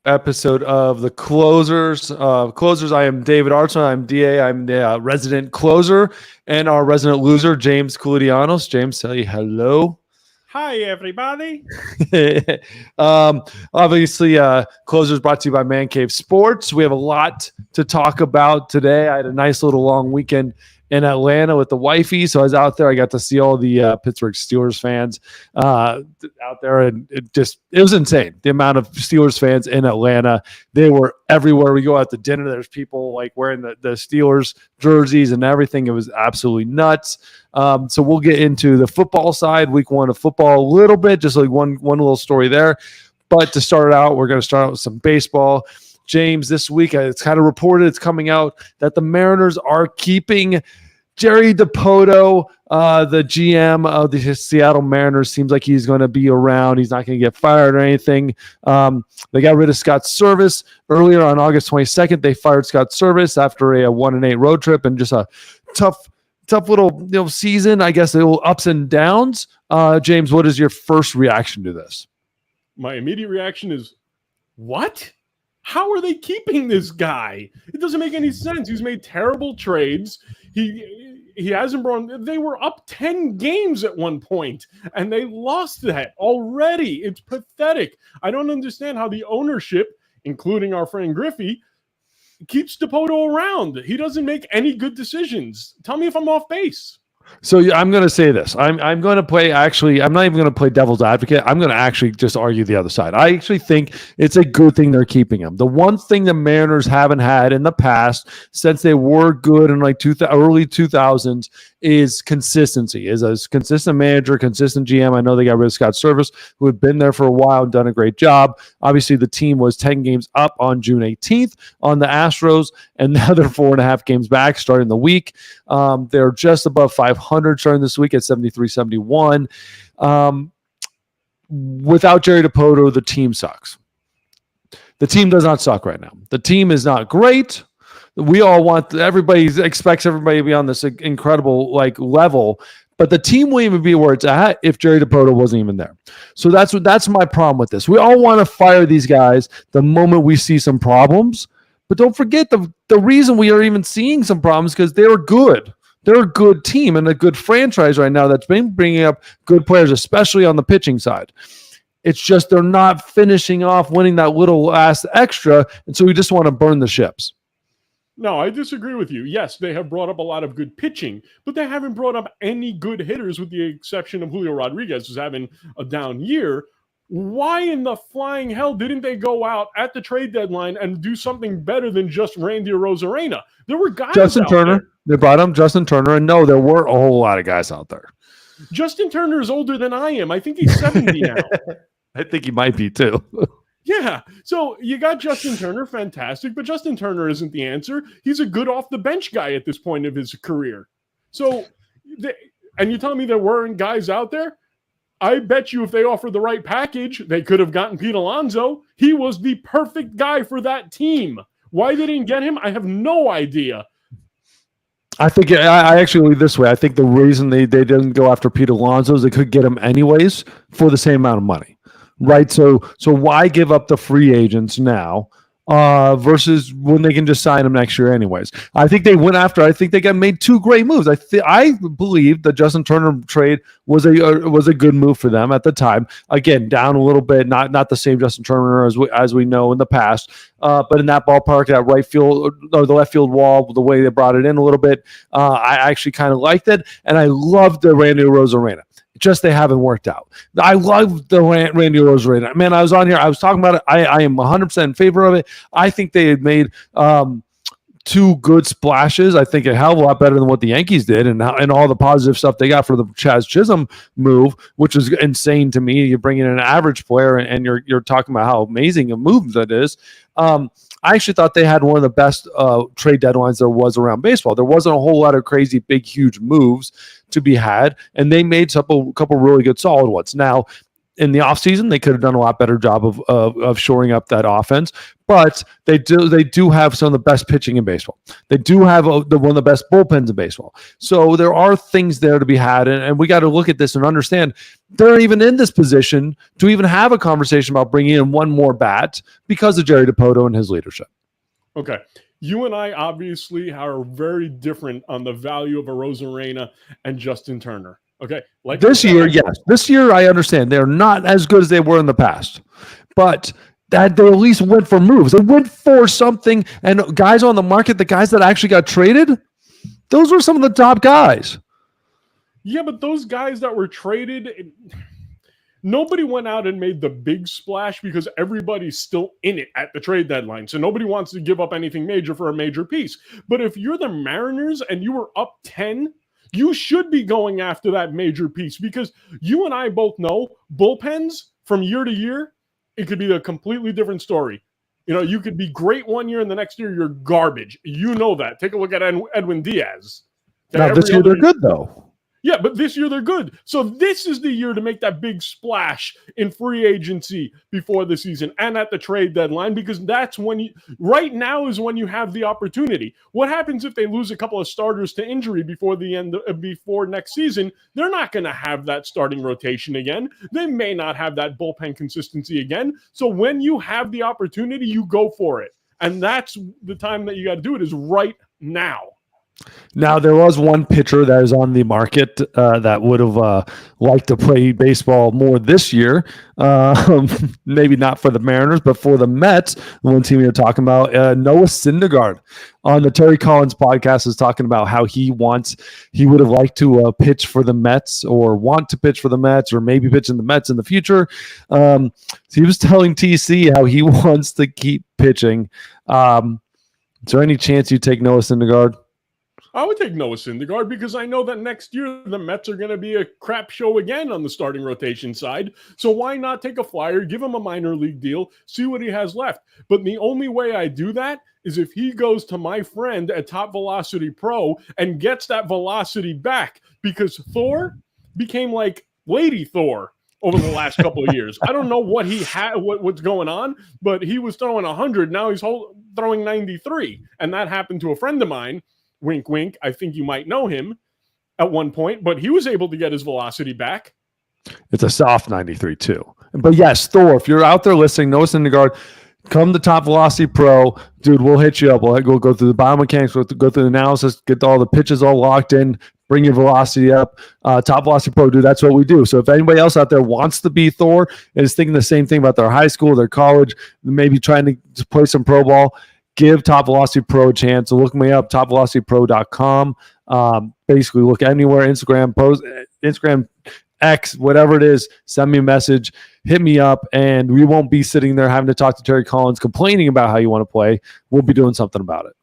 episode of the Closers. Closers, I am David Archon. I'm DA. I'm the resident closer and our resident loser, James Koulidianos. James, say hello. Hi, everybody. Obviously, Closers brought to you by Man Cave Sports. We have a lot to talk about today. I had a nice little long weekend in Atlanta with the wifey, so I was out there. I got to see all the Pittsburgh Steelers fans out there, and it was insane. The amount of Steelers fans in Atlanta, they were everywhere. We go out to dinner, there's people like wearing the Steelers jerseys and everything. It was absolutely nuts. So we'll get into the football side, week one of football a little bit, just like one little story there. But to start out, we're going to start out with some baseball. James, this week it's kind of reported, it's coming out that the Mariners are keeping Jerry Dipoto, the GM of the Seattle Mariners. Seems like he's going to be around. He's not going to get fired or anything. They got rid of Scott Service earlier on August 22nd. They fired Scott Service after a 1-8 road trip and just a tough little season. I guess little ups and downs. James, what is your first reaction to this? My immediate reaction is, what? How are they keeping this guy? It doesn't make any sense. He's made terrible trades. He hasn't brought. They were up 10 games at one point, and they lost that already. It's pathetic. I don't understand how the ownership, including our friend Griffey, keeps Dipoto around. He doesn't make any good decisions. Tell me if I'm off base. So I'm going to say this. I'm going to play, actually, I'm not even going to play devil's advocate. I'm going to actually just argue the other side. I actually think it's a good thing they're keeping him. The one thing the Mariners haven't had in the past, since they were good in like early 2000s, is consistency, is a consistent manager, consistent GM. I know they got rid of Scott Service, who had been there for a while and done a great job. Obviously, the team was 10 games up on June 18th on the Astros, and now they're 4.5 games back starting the week. They're just above 500 starting this week at 73-71. Without Jerry Dipoto, the team sucks. The team does not suck right now. The team is not great. We all want, everybody expects everybody to be on this incredible level, but the team wouldn't even be where it's at if Jerry Dipoto wasn't even there. So that's my problem with this. We all want to fire these guys the moment we see some problems, but don't forget the reason we are even seeing some problems because they're good. They're a good team and a good franchise right now that's been bringing up good players, especially on the pitching side. It's just they're not finishing off winning that little last extra, and so we just want to burn the ships. No, I disagree with you. Yes, they have brought up a lot of good pitching, but they haven't brought up any good hitters with the exception of Julio Rodriguez, who's having a down year. Why in the flying hell didn't they go out at the trade deadline and do something better than just Randy Arozarena? There were guys Justin Turner. They brought him Justin Turner, and no, there were a whole lot of guys out there. Justin Turner is older than I am. I think he's 70 now. I think he might be too. Yeah, so you got Justin Turner, fantastic, but Justin Turner isn't the answer. He's a good off-the-bench guy at this point of his career. So, and you tell me there weren't guys out there? I bet you if they offered the right package, they could have gotten Pete Alonso. He was the perfect guy for that team. Why they didn't get him, I have no idea. I think I actually leave this way. I think the reason they didn't go after Pete Alonso is they could get him anyways for the same amount of money. Right, so why give up the free agents now versus when they can just sign them next year anyways? I think they went after. I think they made two great moves. I believe the Justin Turner trade was a good move for them at the time. Again, down a little bit, not the same Justin Turner as we know in the past, but in that ballpark, that right field or the left field wall, the way they brought it in a little bit, I actually kind of liked it, and I loved the Randy Arozarena. Just they haven't worked out. I love the Randy Arozarena. Man, I was on here. I was talking about it. I am 100% in favor of it. I think they had made two good splashes. I think a hell of a lot better than what the Yankees did and all the positive stuff they got for the Chaz Chisholm move, which is insane to me. You're bringing in an average player and you're talking about how amazing a move that is. I actually thought they had one of the best trade deadlines there was around baseball. There wasn't a whole lot of crazy, big, huge moves to be had, and they made a couple really good, solid ones. Now, in the offseason. They could have done a lot better job of shoring up that offense, but they do have some of the best pitching in baseball. They do have one of the best bullpens in baseball. So there are things there to be had, and we got to look at this and understand they're even in this position to even have a conversation about bringing in one more bat because of Jerry Dipoto and his leadership. Okay. You and I obviously are very different on the value of Arozarena and Justin Turner. Okay. Like this year, yes. This year, I understand they're not as good as they were in the past, but that they at least went for moves. They went for something, and guys on the market, the guys that actually got traded, those were some of the top guys. Yeah, but those guys that were traded, nobody went out and made the big splash because everybody's still in it at the trade deadline. So nobody wants to give up anything major for a major piece. But if you're the Mariners and you were up 10, you should be going after that major piece, because you and I both know bullpens from year to year, it could be a completely different story. You know, you could be great one year and the next year you're garbage. You know that. Take a look at Edwin Diaz. Now, this year they're good, though. Yeah, but this year they're good. So this is the year to make that big splash in free agency before the season and at the trade deadline, because that's when right now is when you have the opportunity. What happens if they lose a couple of starters to injury before next season? They're not going to have that starting rotation again. They may not have that bullpen consistency again. So when you have the opportunity, you go for it. And that's the time that you got to do it, is right now. Now, there was one pitcher that is on the market that would have liked to play baseball more this year. Maybe not for the Mariners, but for the Mets, the one team you're talking about, Noah Syndergaard on the Terry Collins podcast is talking about how he would have liked to pitch for the Mets, or want to pitch for the Mets, or maybe pitch in the Mets in the future. So he was telling TC how he wants to keep pitching. Is there any chance you take Noah Syndergaard? I would take Noah Syndergaard because I know that next year the Mets are going to be a crap show again on the starting rotation side. So why not take a flyer, give him a minor league deal, see what he has left? But the only way I do that is if he goes to my friend at Top Velocity Pro and gets that velocity back, because Thor became like Lady Thor over the last couple of years. I don't know what he had, what's going on, but he was throwing 100. Now he's throwing 93. And that happened to a friend of mine. Wink, wink. I think you might know him at one point, but he was able to get his velocity back. It's a soft 93 too. But yes, Thor, if you're out there listening, Noah Syndergaard, come to Top Velocity Pro. Dude, we'll hit you up. We'll go through the biomechanics, we'll go through the analysis, get all the pitches all locked in, bring your velocity up. Top Velocity Pro, dude, that's what we do. So if anybody else out there wants to be Thor and is thinking the same thing about their high school, their college, maybe trying to play some pro ball, give Top Velocity Pro a chance. So look me up, topvelocitypro.com. Basically, look anywhere, Instagram, X, whatever it is, send me a message, hit me up, and we won't be sitting there having to talk to Terry Collins complaining about how you want to play. We'll be doing something about it.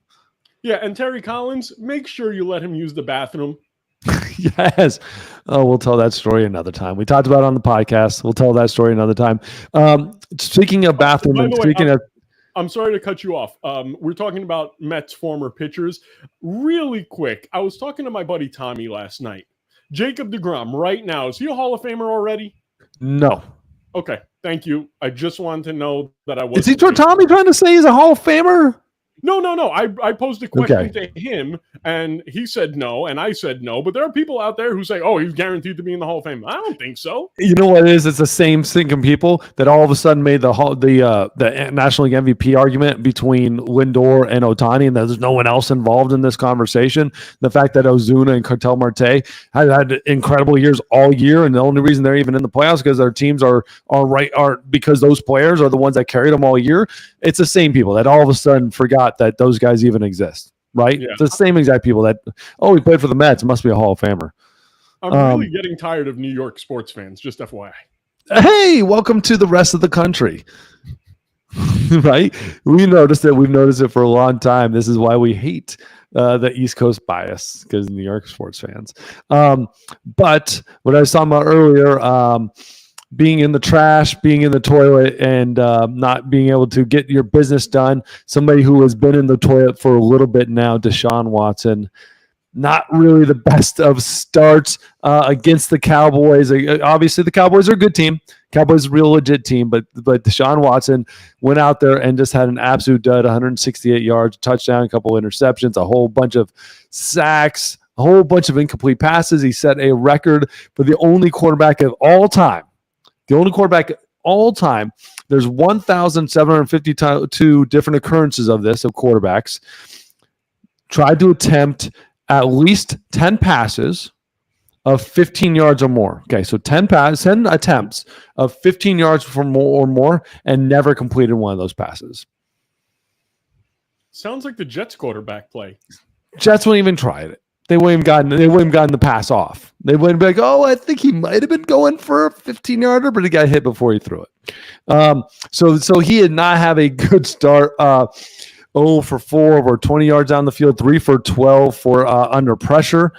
Yeah, and Terry Collins, make sure you let him use the bathroom. Yes. Oh, we'll tell that story another time. We talked about it on the podcast. We'll tell that story another time. Speaking of bathroom, and speaking of... I'm sorry to cut you off. We're talking about Mets former pitchers. Really quick, I was talking to my buddy Tommy last night. Jacob deGrom, right now, is he a Hall of Famer already? No. Okay, thank you. I just wanted to know that I was. Is he Tommy trying to say he's a Hall of Famer? No. I posed a question to him, and he said no, and I said no. But there are people out there who say, "Oh, he's guaranteed to be in the Hall of Fame." I don't think so. You know what it is? It's the same thinking people that all of a sudden made the National League MVP argument between Lindor and Ohtani, and there's no one else involved in this conversation. The fact that Ozuna and Cartel Marte had incredible years all year, and the only reason they're even in the playoffs because their teams are because those players are the ones that carried them all year. It's the same people that all of a sudden forgot that those guys even exist, right? Yeah. The same exact people that, he played for the Mets, must be a Hall of Famer. I'm really getting tired of New York sports fans, just FYI. Hey, welcome to the rest of the country. Right? We've noticed it for a long time. This is why we hate the East Coast bias, because New York sports fans. But what I was talking about earlier, being in the trash, being in the toilet, and not being able to get your business done. Somebody who has been in the toilet for a little bit now, Deshaun Watson, not really the best of starts against the Cowboys. Obviously, the Cowboys are a good team. Cowboys a real legit team, but Deshaun Watson went out there and just had an absolute dud, 168 yards, touchdown, a couple interceptions, a whole bunch of sacks, a whole bunch of incomplete passes. He set a record for the only quarterback of all time. The only quarterback all time. There's 1,752 different occurrences of this, of quarterbacks. Tried to attempt at least 10 passes of 15 yards or more. Okay, so 10 attempts of 15 yards or more, and never completed one of those passes. Sounds like the Jets quarterback play. Jets wouldn't even try it. They wouldn't have gotten the pass off. They wouldn't be like, oh, I think he might have been going for a 15-yarder, but he got hit before he threw it. So he did not have a good start. 0 for 4 over 20 yards down the field, 3 for 12 for under pressure.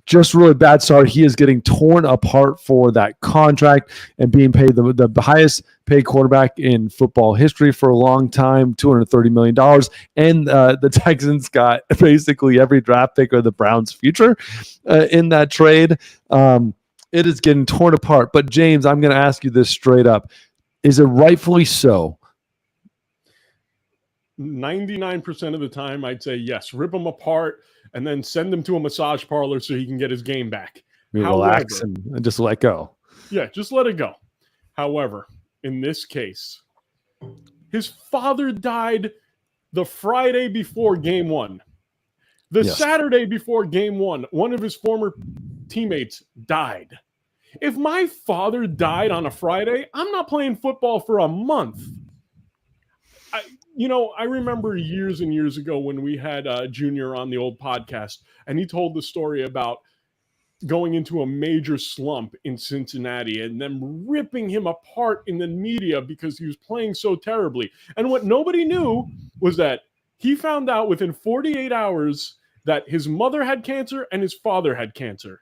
Just really bad start. He is getting torn apart for that contract and being paid the highest paid quarterback in football history for a long time, $230 million. And the Texans got basically every draft pick of the Browns' future in that trade. It is getting torn apart. But, James, I'm going to ask you this straight up. Is it rightfully so? 99% of the time, I'd say yes. Rip him apart and then send him to a massage parlor so he can get his game back. Relax and just let go. Yeah, just let it go. However, in this case, his father died the Friday before game one. The Saturday before game one of his former teammates died. If my father died on a Friday, I'm not playing football for a month. I remember years and years ago when we had Junior on the old podcast, and he told the story about going into a major slump in Cincinnati and them ripping him apart in the media because he was playing so terribly. And what nobody knew was that he found out within 48 hours that his mother had cancer and his father had cancer.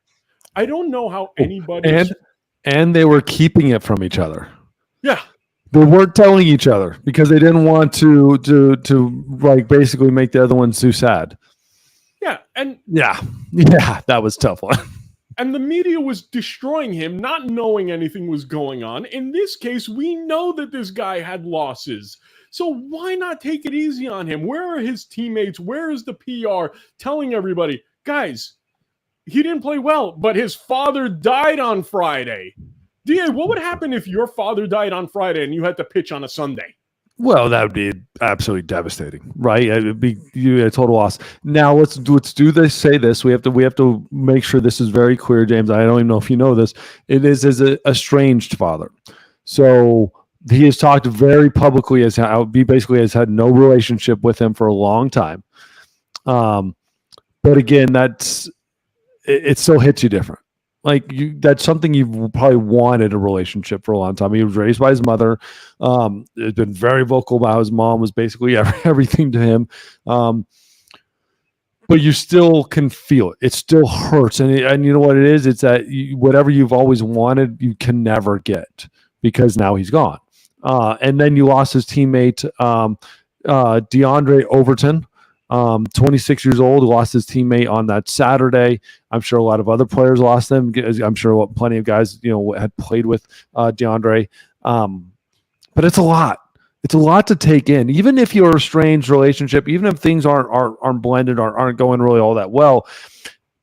I don't know how anybody... And they were keeping it from each other. Yeah. They weren't telling each other because they didn't want to like basically make the other one too sad. Yeah, and that was a tough one. And the media was destroying him, not knowing anything was going on. In this case, we know that this guy had losses. So why not take it easy on him? Where are his teammates? Where is the PR telling everybody, guys, he didn't play well, but his father died on Friday. DA, what would happen if your father died on Friday and you had to pitch on a Sunday? Well, that would be absolutely devastating, right? It would be a total loss. Now let's do this. Say this. We have to make sure this is very clear, James. I don't even know if you know this. It is as a estranged father, so he has talked very publicly as how he basically has had no relationship with him for a long time. But again, it still hits you different. Like that's something you've probably wanted a relationship for a long time. He was raised by his mother. Has been very vocal about how his mom was basically everything to him. But you still can feel it. It still hurts. And you know what it is? It's that whatever you've always wanted, you can never get because now he's gone. And then you lost his teammate, DeAndre Overton. 26 years old, lost his teammate on that Saturday. I'm sure a lot of other players lost them. I'm sure plenty of guys, had played with DeAndre. But it's a lot. It's a lot to take in. Even if you're a strange relationship, even if things aren't blended or aren't going really all that well,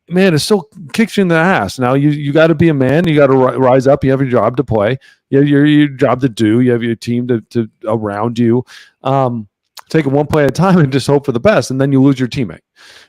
man, it still kicks you in the ass. Now you got to be a man. You got to rise up. You have your job to play. You have your job to do. You have your team to around you. Take it one play at a time and just hope for the best, and then you lose your teammate.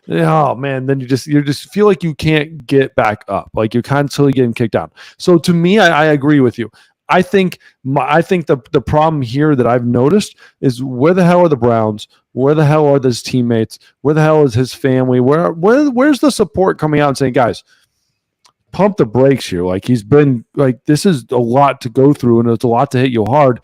Oh man, then you just feel like you can't get back up, like you're constantly getting kicked out. So to me, I agree with you. I think the problem here that I've noticed is where the hell are the Browns? Where the hell are his teammates? Where the hell is his family? Where's the support coming out and saying, guys, pump the brakes here? Like he's been like this is a lot to go through, and it's a lot to hit you hard.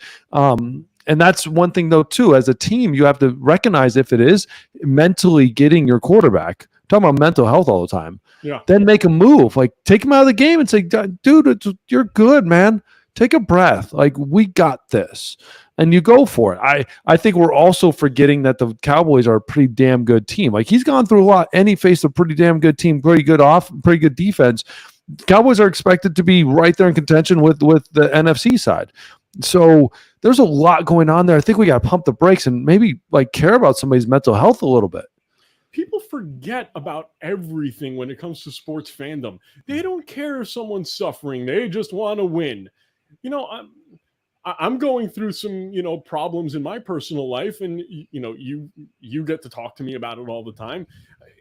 And that's one thing, though, too. As a team, you have to recognize if it is mentally getting your quarterback. I'm talking about mental health all the time. Yeah. Then make a move. Like, take him out of the game and say, dude, you're good, man. Take a breath. Like, we got this. And you go for it. I think we're also forgetting that the Cowboys are a pretty damn good team. Like, he's gone through a lot, and he faced a pretty damn good team, pretty good defense. Cowboys are expected to be right there in contention with the NFC side. So there's a lot going on there. I think we got to pump the brakes and maybe like care about somebody's mental health a little bit. People forget about everything when it comes to sports fandom. They don't care if someone's suffering. They just want to win. You know, I'm going through some, problems in my personal life, and you get to talk to me about it all the time.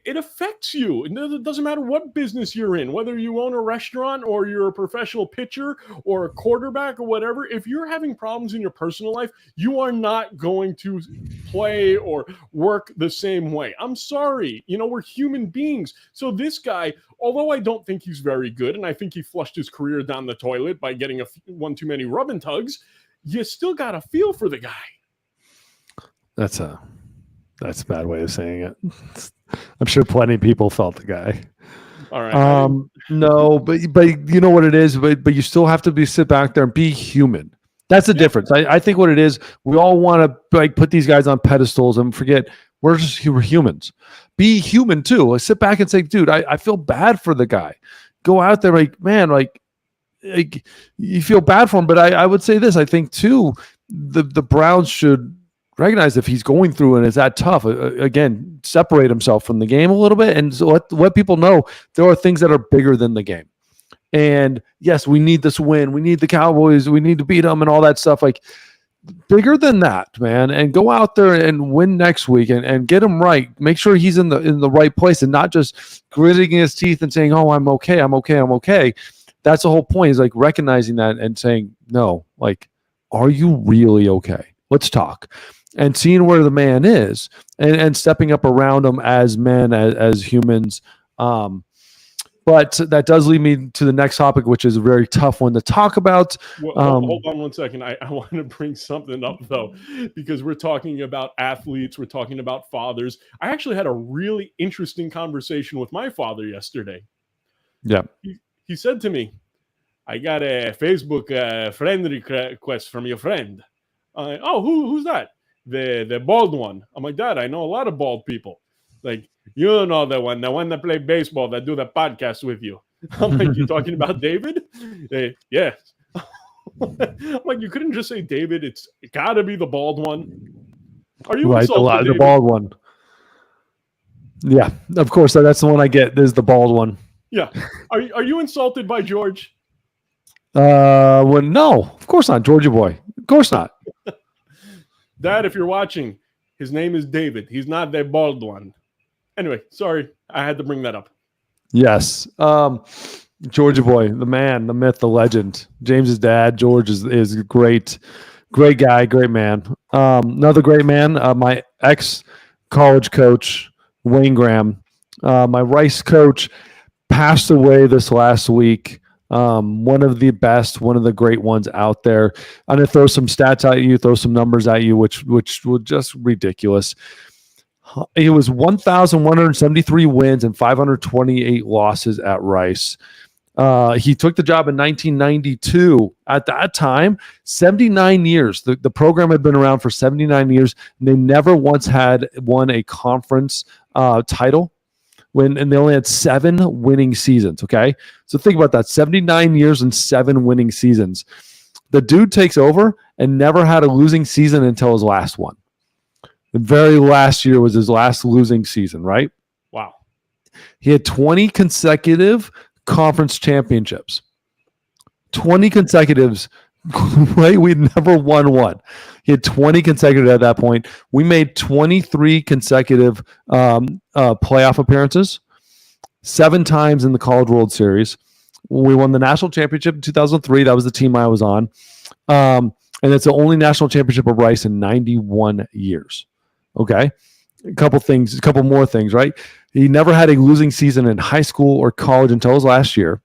It affects you. It doesn't matter what business you're in, whether you own a restaurant or you're a professional pitcher or a quarterback or whatever. If you're having problems in your personal life, you are not going to play or work the same way. I'm sorry. We're human beings. So this guy, although I don't think he's very good, and I think he flushed his career down the toilet by getting one too many rub and tugs, you still got to feel for the guy. That's a bad way of saying it. I'm sure plenty of people felt the guy. All right. No, but you know what it is, but you still have to sit back there and be human. That's the difference. I think what it is, we all want to put these guys on pedestals and forget we're humans. Be human too. Sit back and say, dude, I feel bad for the guy. Go out there, like you feel bad for him. But I would say this, I think too, the Browns should recognize if he's going through and is that tough, again, separate himself from the game a little bit and let people know there are things that are bigger than the game. And yes, we need this win. We need the Cowboys. We need to beat them and all that stuff. Like bigger than that, man. And go out there and win next week and get him right. Make sure he's in the right place and not just gritting his teeth and saying, "Oh, I'm okay. I'm okay. I'm okay." That's the whole point. Is like recognizing that and saying, "No, like, are you really okay? Let's talk." And seeing where the man is and stepping up around him as men, as humans. But that does lead me to the next topic, which is a very tough one to talk about. Well, hold on one second. I want to bring something up, though, because we're talking about athletes. We're talking about fathers. I actually had a really interesting conversation with my father yesterday. Yeah. He said to me, "I got a Facebook friend request from your friend." Oh, who's that? The bald one. I'm like, "Dad, I know a lot of bald people. Like, you know the one that play baseball, that do the podcast with you." I'm like, "You talking about David?" Yeah. I'm like, "You couldn't just say David. It's got to be the bald one." Are you right? The bald one. Yeah, of course. That's the one I get. Is the bald one. Yeah. Are you insulted by George? Well, no, of course not, Georgia boy. Of course not. Dad, if you're watching, his name is David. He's not the bald one. Anyway, sorry. I had to bring that up. Yes. Georgia boy, the man, the myth, the legend. James's dad, George, is great. Great guy, great man. Another great man, my ex-college coach, Wayne Graham. My Rice coach passed away this last week. One of the best, one of the great ones out there. I'm going to throw some stats at you, throw some numbers at you, which were just ridiculous. It was 1,173 wins and 528 losses at Rice. He took the job in 1992. At that time, 79 years. The program had been around for 79 years, and they never once had won a conference title. And they only had 7 winning seasons, okay? So think about that, 79 years and 7 winning seasons. The dude takes over and never had a losing season until his last one. The very last year was his last losing season, right? Wow. He had 20 consecutive conference championships. 20 consecutives, right? We'd never won one. He had 20 consecutive at that point. We made 23 consecutive playoff appearances, 7 times in the College World Series. We won the national championship in 2003. That was the team I was on. And it's the only national championship of Rice in 91 years. Okay. A couple more things, right? He never had a losing season in high school or college until his last year.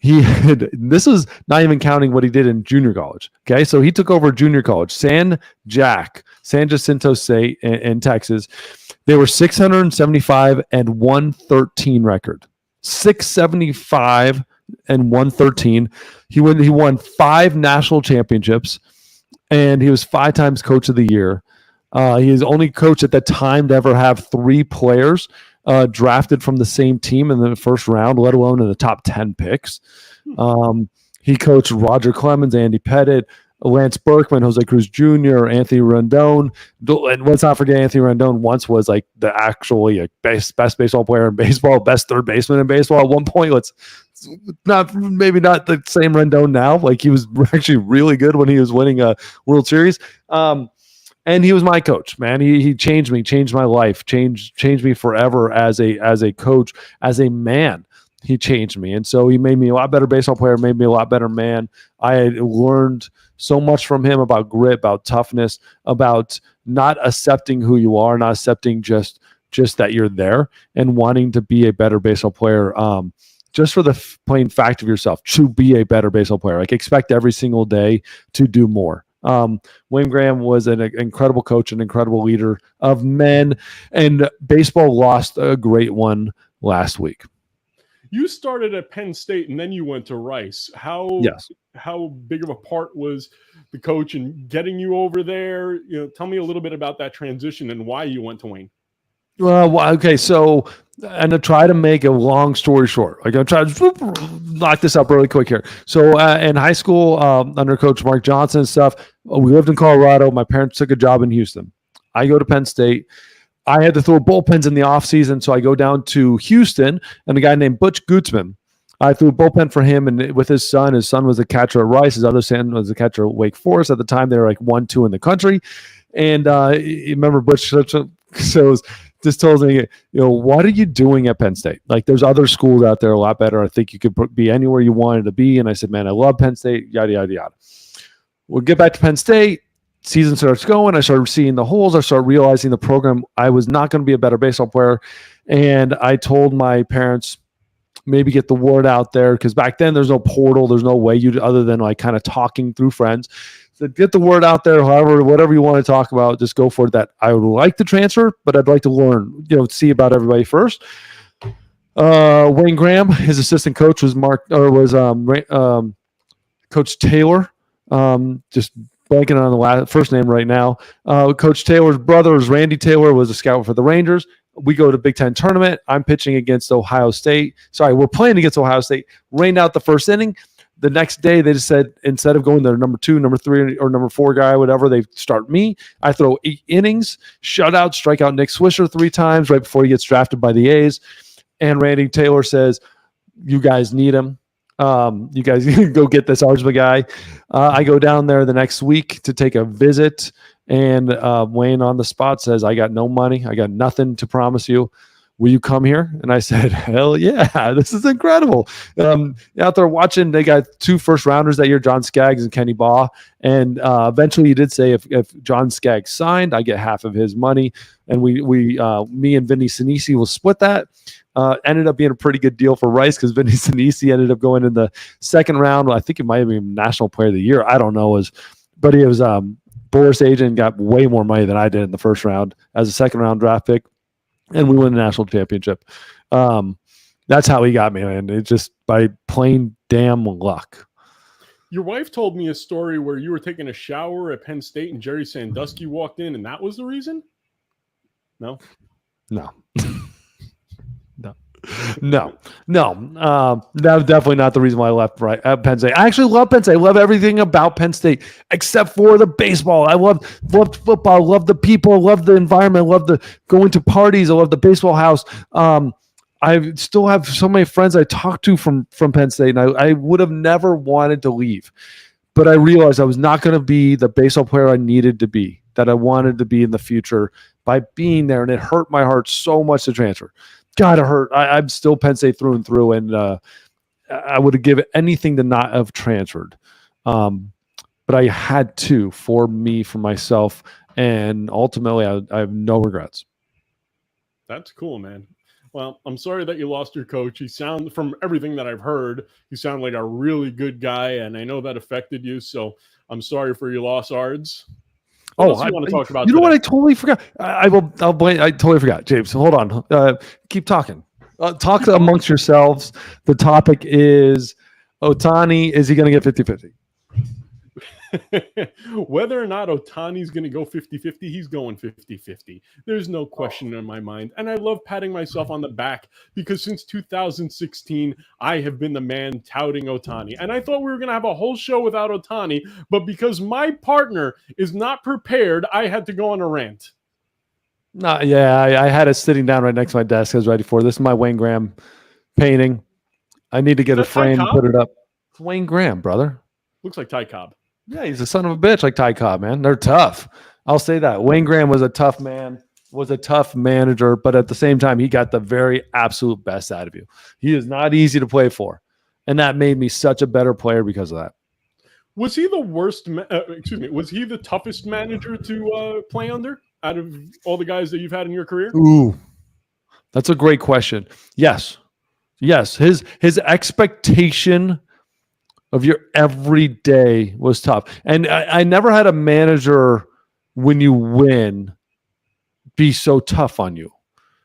This is not even counting what he did in junior college. Okay. So he took over junior college, San Jacinto State in Texas. They were 675 and 113 record. 675 and 113. He won 5 national championships, and he was 5 times coach of the year. He is the only coach at that time to ever have 3 players drafted from the same team in the first round, let alone in the top 10 picks. He coached Roger Clemens, Andy Pettit, Lance Berkman, Jose Cruz Jr., Anthony Rendon. And let's not forget, Anthony Rendon once was like the actually best baseball player in baseball, best third baseman in baseball at one point. Maybe not the same Rendon now. Like, he was actually really good when he was winning a World Series. And he was my coach, man. He changed me, changed my life, changed me forever as a coach, as a man. He changed me. And so he made me a lot better baseball player, made me a lot better man. I learned so much from him about grit, about toughness, about not accepting who you are, not accepting just that you're there, and wanting to be a better baseball player. Just for the plain fact of yourself, to be a better baseball player. Like, expect every single day to do more. Wayne Graham was an incredible coach, an incredible leader of men, and baseball lost a great one last week. You started at Penn State and then you went to Rice. How big of a part was the coach in getting you over there? Tell me a little bit about that transition and why you went to Wayne. Well, okay, so, and to try to make a long story short, I'm going to try to knock this up really quick here. So in high school, under Coach Mark Johnson and stuff, we lived in Colorado. My parents took a job in Houston. I go to Penn State. I had to throw bullpens in the offseason, so I go down to Houston, and a guy named Butch Gutzman. I threw a bullpen for him, and with his son was a catcher at Rice. His other son was a catcher at Wake Forest. At the time, they were like 1-2 in the country. And you remember Butch, so just told me, what are you doing at Penn State? Like, there's other schools out there a lot better. I think you could be anywhere you wanted to be. And I said, man, I love Penn State, yada, yada, yada. We'll get back to Penn State. Season starts going. I started seeing the holes. I started realizing the program, I was not going to be a better baseball player. And I told my parents, maybe get the word out there, because back then there's no portal. There's no way other than like kind of talking through friends. So get the word out there, however, whatever you want to talk about, just go for it. That I would like to transfer, but I'd like to learn, see about everybody first. Wayne Graham, his assistant coach was Coach Taylor. Just blanking on the first name right now. Coach Taylor's brother was Randy Taylor, was a scout for the Rangers. We go to Big Ten tournament. I'm pitching against Ohio State. Sorry, we're playing against Ohio State. Rained out the first inning. The next day, they just said, instead of going their number 2, number 3, or number 4 guy, whatever, they start me. I throw 8 innings, shutout, strike out Nick Swisher 3 times right before he gets drafted by the A's. And Randy Taylor says, you guys need him. You guys go get this Arjma guy. I go down there the next week to take a visit, and Wayne on the spot says, I got no money. I got nothing to promise you. Will you come here? And I said, hell yeah, this is incredible. Out there watching, they got 2 first-rounders that year, John Skaggs and Kenny Baugh. And eventually he did say, if John Skaggs signed, I get half of his money. And me and Vinny Sinisi will split that. Ended up being a pretty good deal for Rice, because Vinny Sinisi ended up going in the second round. I think it might have been National Player of the Year. I don't know. But he was Boris agent, got way more money than I did in the first round as a second-round draft pick. And we won the national championship. That's how he got me, man. It's just by plain damn luck. Your wife told me a story where you were taking a shower at Penn State and Jerry Sandusky walked in, and that was the reason? No. No. That was definitely not the reason why I left Penn State. I actually love Penn State. I love everything about Penn State except for the baseball. I loved football. I love the people. I love the environment. I love the going to parties. I love the baseball house. I still have so many friends I talked to from Penn State, and I would have never wanted to leave. But I realized I was not going to be the baseball player I needed to be, that I wanted to be in the future by being there, and it hurt my heart so much to transfer. God, it hurt. I'm still Penn State through and through, and I would have given anything to not have transferred. But I had to, for myself, and ultimately I have no regrets. That's cool, man. Well, I'm sorry that you lost your coach. From everything that I've heard, you sound like a really good guy, and I know that affected you, so I'm sorry for your loss, Ards. I want to talk about. You know what? I totally forgot. I totally forgot, James. Hold on. Keep talking. Talk amongst yourselves. The topic is Ohtani. Is he going to get 50-50? Whether or not Otani's going to go 50-50, he's going 50-50. There's no question in my mind. And I love patting myself on the back because since 2016, I have been the man touting Otani. And I thought we were going to have a whole show without Otani, but because my partner is not prepared, I had to go on a rant. No, yeah, I had it sitting down right next to my desk. I was ready for it. This is my Wayne Graham painting. I need to get a frame and put it up. It's Wayne Graham, brother. Looks like Ty Cobb. Yeah, he's a son of a bitch like Ty Cobb, man. They're tough. I'll say that. Wayne Graham was a tough man, was a tough manager, but at the same time, he got the very absolute best out of you. He is not easy to play for. And that made me such a better player because of that. Was he the worst? Was he the toughest manager to play under out of all the guys that you've had in your career? Ooh, that's a great question. Yes. His expectation of your everyday was tough. And I never had a manager when you win be so tough on you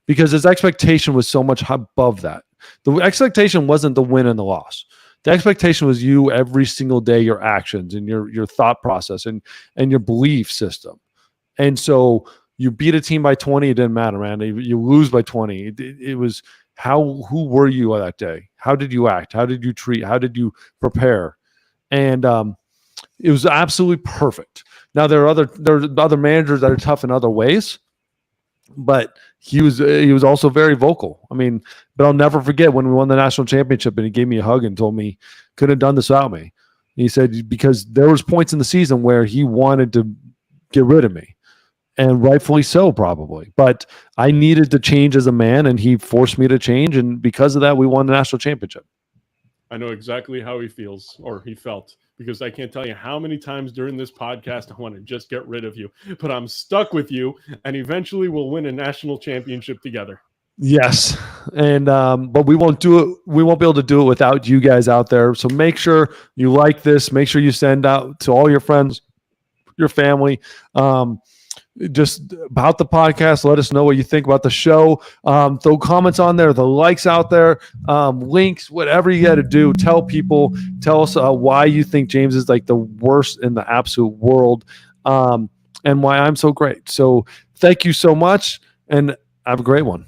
because his expectation was so much above that. The expectation wasn't the win and the loss. The expectation was you every single day, your actions and your thought process and your belief system. And so you beat a team by 20, it didn't matter, man. You lose by 20. It was who were you that day? How did you act? How did you treat? How did you prepare? And it was absolutely perfect. Now there are other managers that are tough in other ways, but he was also very vocal. I mean, but I'll never forget when we won the national championship and he gave me a hug and told me couldn't have done this without me. He said because there was points in the season where he wanted to get rid of me. And rightfully so, probably. But I needed to change as a man, and he forced me to change. And because of that, we won the national championship. I know exactly how he feels or he felt because I can't tell you how many times during this podcast I want to just get rid of you. But I'm stuck with you, and eventually we'll win a national championship together. Yes. And but we won't do it. We won't be able to do it without you guys out there. So make sure you like this. Make sure you send out to all your friends, your family. Just about the podcast. Let us know what you think about the show. Throw comments on there, the likes out there, links, whatever you got to do. Tell people, tell us why you think James is like the worst in the absolute world, and why I'm so great. So thank you so much, and have a great one.